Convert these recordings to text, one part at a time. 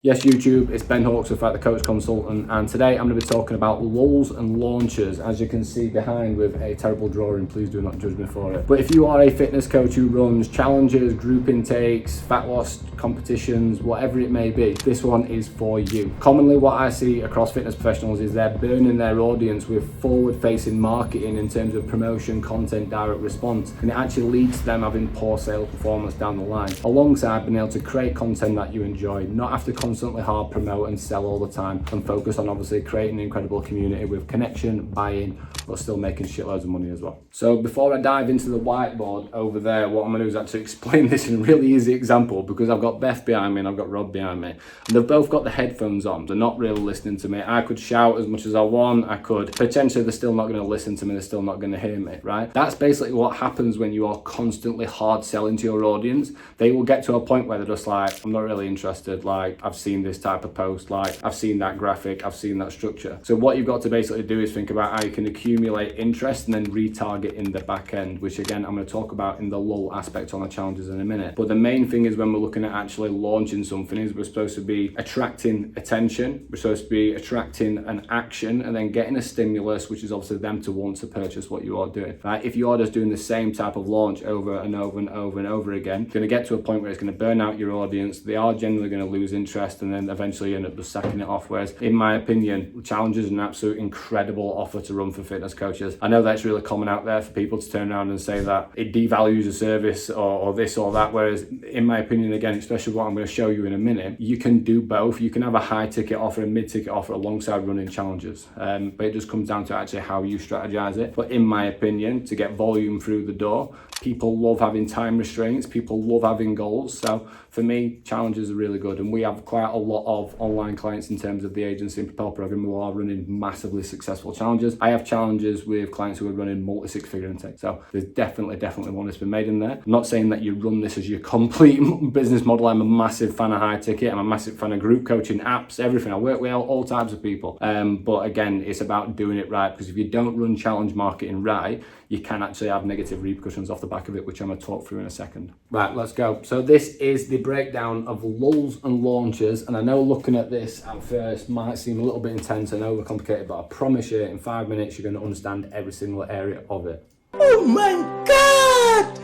Yes, YouTube, it's Ben Hawks, the coach consultant, and today I'm going to be talking about lulls and launches, as you can see behind with a terrible drawing. Please do not judge me for it. But if you are a fitness coach who runs challenges, group intakes, fat loss competitions, whatever it may be, this one is for you. Commonly what I see across fitness professionals is they're burning their audience with forward-facing marketing in terms of promotion, content, direct response, and it actually leads to them having poor sales performance down the line, alongside being able to create content that you enjoy, not have to constantly hard promote and sell all the time, and focus on obviously creating an incredible community with connection, buy-in, but still making shitloads of money as well. So before I dive into the whiteboard over there, what I'm going to do is actually explain this in a really easy example, because I've got Beth behind me and I've got Rob behind me, and they've both got the headphones on. They're not really listening to me. I could shout as much as I want. I could potentially, they're still not going to listen to me. They're still not going to hear me, right? That's basically what happens when you are constantly hard selling to your audience. They will get to a point where they're just like, I'm not really interested. Like, I've seen this type of post, like I've seen that graphic, I've seen that structure. So what you've got to basically do is think about how you can accumulate interest and then retarget in the back end, which again I'm going to talk about in the lull aspect on the challenges in a minute. But the main thing is, when we're looking at actually launching something, is we're supposed to be attracting attention, we're supposed to be attracting an action, and then getting a stimulus, which is obviously them to want to purchase what you are doing, right? If you are just doing the same type of launch over and over and over and over again, you're going to get to a point where it's going to burn out your audience. They are generally going to lose interest, and then eventually end up just sacking it off. Whereas in my opinion, challenges is an absolute incredible offer to run for fitness coaches. I know that's really common out there for people to turn around and say that it devalues a service or this or that, whereas in my opinion, again, especially what I'm going to show you in a minute, you can do both. You can have a high ticket offer and mid ticket offer alongside running challenges, but it just comes down to actually how you strategize it. But in my opinion, to get volume through the door, people love having time restraints, people love having goals. So for me, challenges are really good, and we have quite a lot of online clients in terms of the agency and Propel program who are running massively successful challenges. I have challenges with clients who are running multi-six-figure intake. So there's definitely one that's been made in there. I'm not saying that you run this as your complete business model. I'm a massive fan of high ticket. I'm a massive fan of group coaching, apps, everything. I work with all types of people. But again, it's about doing it right, because if you don't run challenge marketing right, you can actually have negative repercussions off the back of it, which I'm going to talk through in a second. Right, let's go. So this is the breakdown of lulls and launches, and I know looking at this at first might seem a little bit intense and overcomplicated, but I promise you in 5 minutes you're going to understand every single area of it. Oh my God!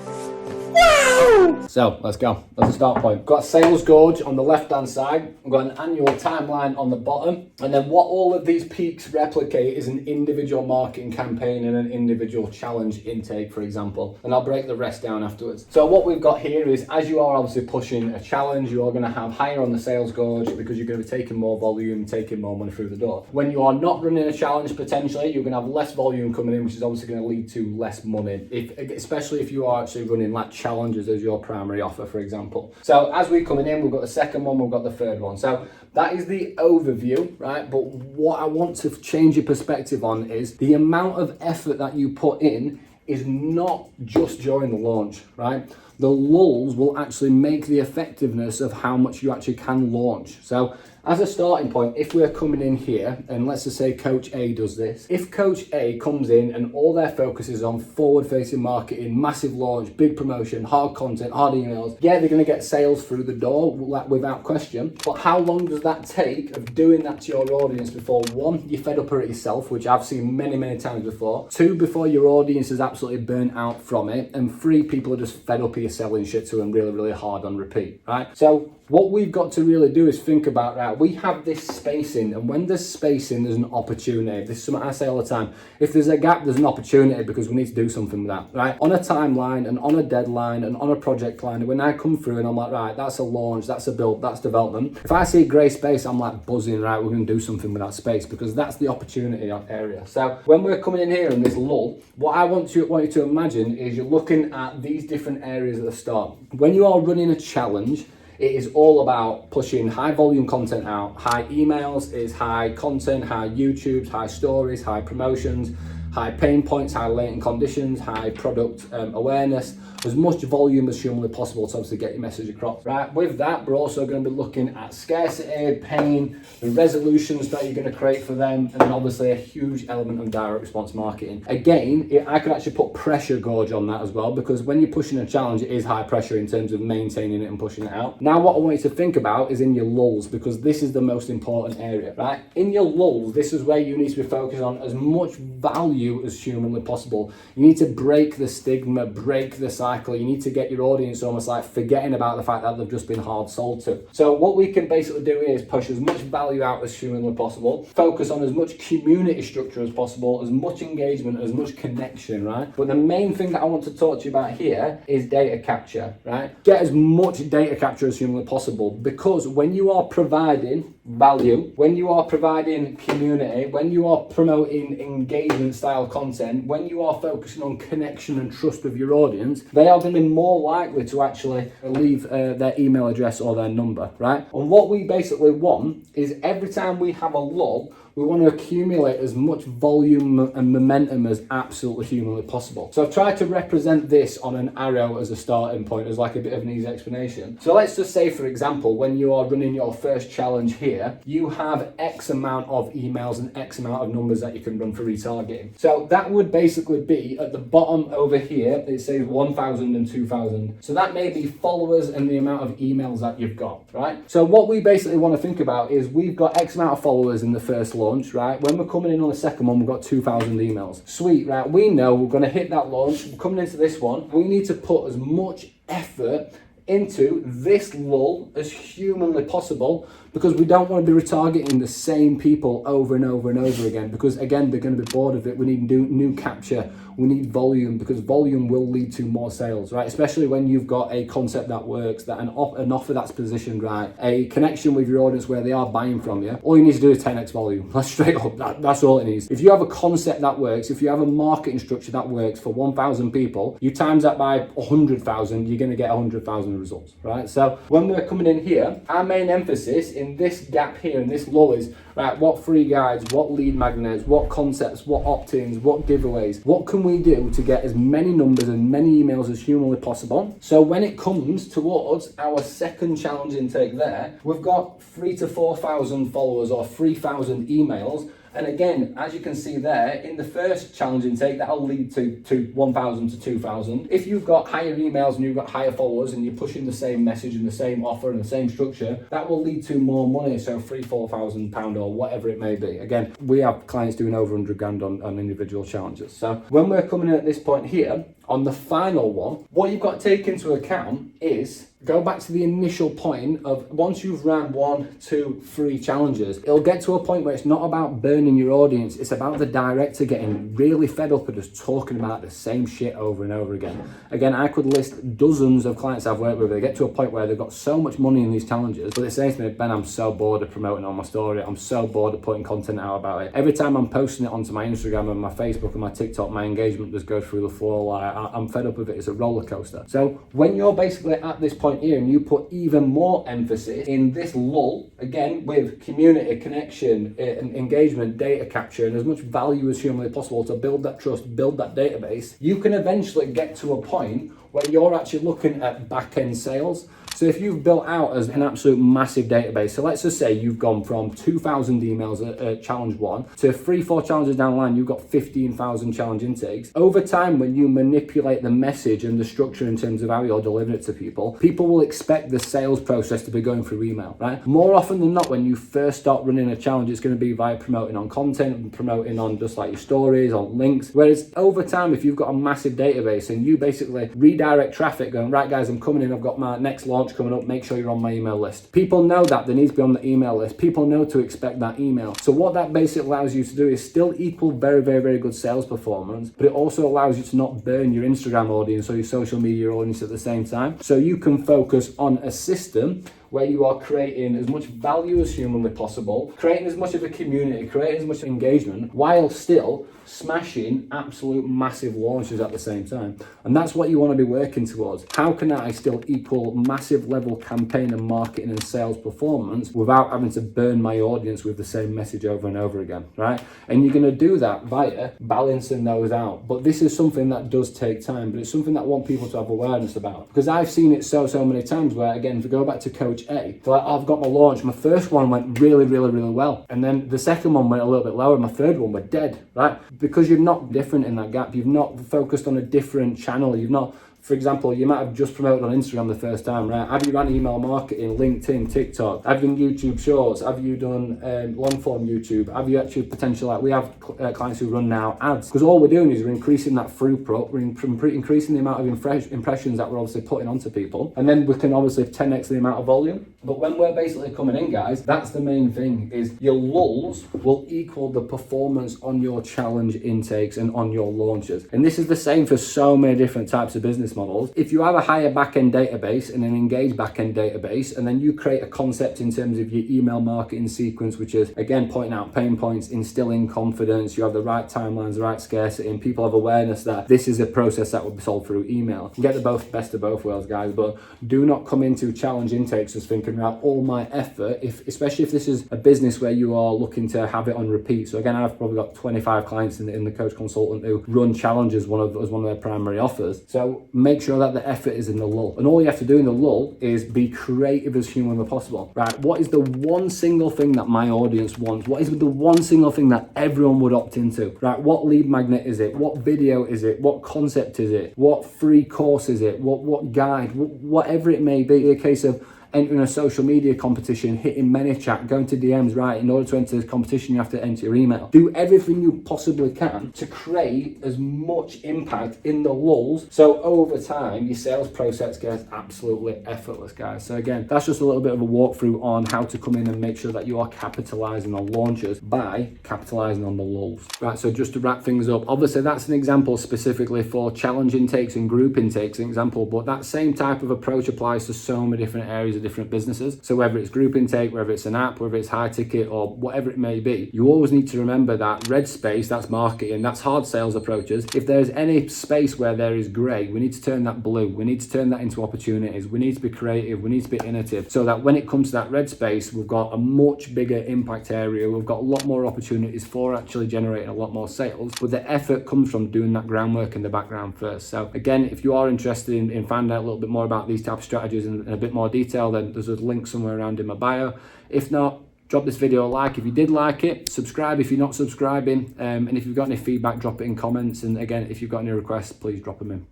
Wow! So let's go. That's a start point. Got a sales gauge on the left hand side. I've got an annual timeline on the bottom. And then what all of these peaks replicate is an individual marketing campaign and an individual challenge intake, for example. And I'll break the rest down afterwards. So what we've got here is, as you are obviously pushing a challenge, you are going to have higher on the sales gauge, because you're going to be taking more volume, taking more money through the door. When you are not running a challenge, potentially, you're going to have less volume coming in, which is obviously going to lead to less money, especially if you are actually running like challenges as your primary offer, for example. So as we're coming in, we've got the second one, we've got the third one. So that is the overview, right? But what I want to change your perspective on is the amount of effort that you put in is not just during the launch, right? The lulls will actually make the effectiveness of how much you actually can launch. So as a starting point, if we're coming in here, and let's just say Coach A does this. If Coach A comes in and all their focus is on forward-facing marketing, massive launch, big promotion, hard content, hard emails, yeah, they're going to get sales through the door without question. But how long does that take of doing that to your audience before, one, you're fed up at it yourself, which I've seen many, many times before. Two, before your audience is absolutely burnt out from it. And three, people are just fed up of you selling shit to them really, really hard on repeat, right? So what we've got to really do is think about, right, we have this spacing, and when there's spacing, there's an opportunity. This is something I say all the time. If there's a gap, there's an opportunity, because we need to do something with that, right? On a timeline and on a deadline and on a project line, when I come through and I'm like, right, that's a launch, that's a build, that's development. If I see grey space, I'm like buzzing, right, we're going to do something with that space, because that's the opportunity area. So when we're coming in here in this lull, what I want you to imagine is you're looking at these different areas at the start. When you are running a challenge, it is all about pushing high volume content out. High emails is high content, high YouTubes, high stories, high promotions, high pain points, high latent conditions, high product awareness, as much volume as humanly possible to obviously get your message across, right? With that, we're also going to be looking at scarcity, pain, the resolutions that you're going to create for them, and then obviously a huge element of direct response marketing. Again, I could actually put pressure gauge on that as well, because when you're pushing a challenge, it is high pressure in terms of maintaining it and pushing it out. Now, what I want you to think about is in your lulls, because this is the most important area, right? In your lulls, this is where you need to be focused on as much value as humanly possible. You need to break the stigma, break the cycle. You need to get your audience almost like forgetting about the fact that they've just been hard sold to. So what we can basically do is push as much value out as humanly possible, focus on as much community structure as possible, as much engagement, as much connection, right? But the main thing that I want to talk to you about here is data capture, right? Get as much data capture as humanly possible, because when you are providing value, when you are providing community, when you are promoting engagement style content, when you are focusing on connection and trust with your audience, they are going to be more likely to actually leave their email address or their number, right? And what we basically want is every time we have a lull, we want to accumulate as much volume and momentum as absolutely humanly possible. So I've tried to represent this on an arrow as a starting point, as like a bit of an easy explanation. So let's just say, for example, when you are running your first challenge here, you have X amount of emails and X amount of numbers that you can run for retargeting. So that would basically be at the bottom over here, it says 1,000 and 2,000. So that may be followers and the amount of emails that you've got, right? So what we basically want to think about is we've got X amount of followers in the first launch, right? When we're coming in on the second one, we've got 2,000 emails. Sweet, right? We know we're going to hit that launch. We're coming into this one. We need to put as much effort into this lull as humanly possible, because we don't want to be retargeting the same people over and over and over again, because again, they're going to be bored of it. We need new capture. We need volume, because volume will lead to more sales, right? Especially when you've got a concept that works, that an offer that's positioned right, a connection with your audience where they are buying from you. All you need to do is 10x volume. That's straight up. That's all it needs. If you have a concept that works, if you have a marketing structure that works for 1,000 people, you times that by 100,000, you're going to get 100,000 results, right? So when we're coming in here, our main emphasis in this gap here, in this lull is, right, what free guides, what lead magnets, what concepts, what opt-ins, what giveaways, what can we do to get as many numbers and many emails as humanly possible? So when it comes towards our second challenge intake there, we've got 3,000 to 4,000 followers or 3,000 emails. And again, as you can see there, in the first challenge intake, that'll lead to 1,000 to 2,000. If you've got higher emails and you've got higher followers and you're pushing the same message and the same offer and the same structure, that will lead to more money. So £3,000-4,000 or whatever it may be. Again, we have clients doing over 100 grand on individual challenges. So when we're coming in at this point here, on the final one, what you've got to take into account is go back to the initial point of once you've ran 1, 2, 3 challenges, it'll get to a point where it's not about burning your audience, it's about the director getting really fed up and just talking about the same shit over and over again. Again, I could list dozens of clients I've worked with. They get to a point where they've got so much money in these challenges, but they say to me, Ben, I'm so bored of promoting on my story. I'm so bored of putting content out about it. Every time I'm posting it onto my Instagram and my Facebook and my TikTok, my engagement just goes through the floor. Like, I'm fed up with it. It's a roller coaster. So when you're basically at this point here and you put even more emphasis in this lull, again, with community, connection, engagement, data capture, and as much value as humanly possible to build that trust, build that database, you can eventually get to a point where you're actually looking at back-end sales. So if you've built out as an absolute massive database, so let's just say you've gone from 2,000 emails at challenge 1 to 3-4 challenges down the line, you've got 15,000 challenge intakes. Over time, when you manipulate the message and the structure in terms of how you're delivering it to people, people will expect the sales process to be going through email, right? More often than not, when you first start running a challenge, it's going to be via promoting on content and promoting on just like your stories, on links. Whereas over time, if you've got a massive database and you basically redirect traffic going, right guys, I'm coming in, I've got my next launch coming up, make sure you're on my email list. People know that they need to be on the email list. People know to expect that email. So what that basically allows you to do is still equal very, very, very good sales performance, but it also allows you to not burn your Instagram audience or your social media audience at the same time. So you can focus on a system where you are creating as much value as humanly possible, creating as much of a community, creating as much engagement, while still smashing absolute massive launches at the same time. And that's what you want to be working towards. How can I still equal massive level campaign and marketing and sales performance without having to burn my audience with the same message over and over again, right? And you're going to do that via balancing those out. But this is something that does take time, but it's something that I want people to have awareness about, because I've seen it so many times where, again, to go back to Coach A, they're like, oh, I've got my launch, my first one went really well, and then the second one went a little bit lower, and my third one went dead, right? Because you're not different in that gap. You've not focused on a different channel. You've not, for example, you might have just promoted on Instagram the first time, right? Have you run email marketing, LinkedIn, TikTok? Have you done YouTube Shorts? Have you done long form YouTube? Have you actually potentially, like we have clients who run now ads? Because all we're doing is we're increasing that throughput, we're increasing the amount of impressions that we're obviously putting onto people. And then we can obviously 10x the amount of volume. But when we're basically coming in, guys, that's the main thing, is your lulls will equal the performance on your challenge intakes and on your launches. And this is the same for so many different types of business models. If you have a higher back-end database and an engaged back-end database, and then you create a concept in terms of your email marketing sequence, which is, again, pointing out pain points, instilling confidence, you have the right timelines, the right scarcity, and people have awareness that this is a process that will be sold through email. You get the best of both worlds, guys, but do not come into challenge intakes just thinking about all my effort, especially if this is a business where you are looking to have it on repeat. So again, I've probably got 25 clients in the coach consultant who run challenges as one of their primary offers. So make sure that the effort is in the lull. And all you have to do in the lull is be creative as humanly possible, right? What is the one single thing that my audience wants? What is the one single thing that everyone would opt into, right? What lead magnet is it? What video is it? What concept is it? What free course is it? What guide? Whatever it may be, a case of entering a social media competition, hitting ManyChat, going to DMs, right? In order to enter this competition, you have to enter your email. Do everything you possibly can to create as much impact in the lulls, so over time, your sales process gets absolutely effortless, guys. So again, that's just a little bit of a walkthrough on how to come in and make sure that you are capitalizing on launches by capitalizing on the lulls. Right, so just to wrap things up, obviously that's an example specifically for challenge intakes and group intakes, an example, but that same type of approach applies to so many different areas of different businesses. So whether it's group intake, whether it's an app, whether it's high ticket or whatever it may be, you always need to remember that red space, that's marketing, that's hard sales approaches. If there's any space where there is gray, we need to turn that blue. We need to turn that into opportunities. We need to be creative. We need to be innovative, so that when it comes to that red space, we've got a much bigger impact area. We've got a lot more opportunities for actually generating a lot more sales, but the effort comes from doing that groundwork in the background first. So again, if you are interested in finding out a little bit more about these type of strategies in a bit more detail, then there's a link somewhere around in my bio. If not, drop this video a like if you did like it, subscribe if you're not subscribing, and if you've got any feedback, drop it in comments. And again, if you've got any requests, please drop them in.